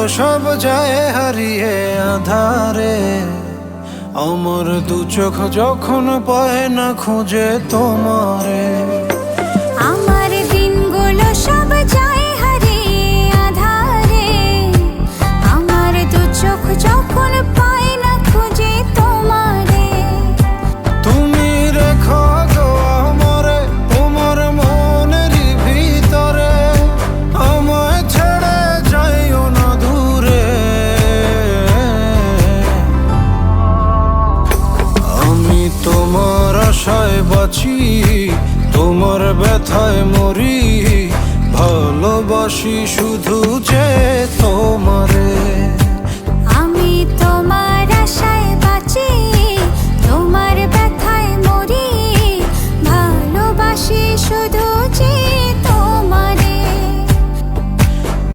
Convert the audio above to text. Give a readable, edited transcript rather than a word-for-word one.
সব যায় হারিয়ে আধারে, আমার দু চোখ যখন পায় না খুঁজে তোমারে। আমার দিনগুলো সব যায় হারিয়ে আঁধারে, আমার দু চোখ যখন পায় না খুঁজে তোমারে। তুমি রেখো গো আমারে তোমার মনেরই ভিতরে, আমায় ছেড়ে যাইও না দূরে। আমি তোমার আশায় বাঁচি, তোমার ব্যথায় মরি, ভালোবাসি শুধু যে তোমার।